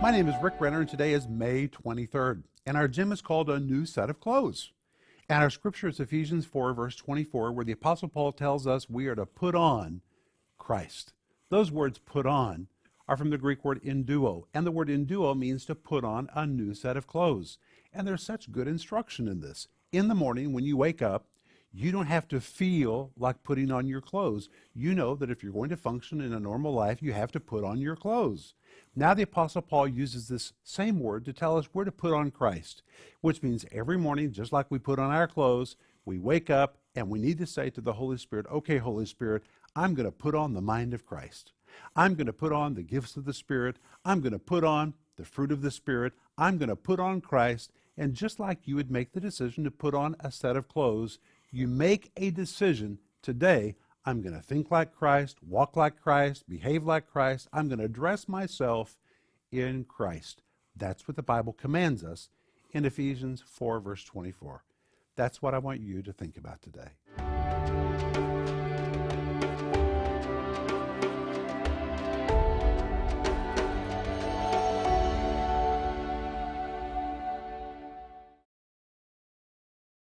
My name is Rick Renner, and today is May 23rd, and our gym is called A New Set of Clothes. And our scripture is Ephesians 4, verse 24, where the Apostle Paul tells us we are to put on Christ. Those words, put on, are from the Greek word enduo, and the word enduo means to put on a new set of clothes. And there's such good instruction in this. In the morning, when you wake up, you don't have to feel like putting on your clothes. You know that if you're going to function in a normal life, you have to put on your clothes. Now the Apostle Paul uses this same word to tell us we're to put on Christ, which means every morning, just like we put on our clothes, we wake up and we need to say to the Holy Spirit, okay, Holy Spirit, I'm going to put on the mind of Christ. I'm going to put on the gifts of the Spirit. I'm going to put on the fruit of the Spirit. I'm going to put on Christ. And just like you would make the decision to put on a set of clothes, you make a decision today, I'm going to think like Christ, walk like Christ, behave like Christ. I'm going to dress myself in Christ. That's what the Bible commands us in Ephesians 4, verse 24. That's what I want you to think about today.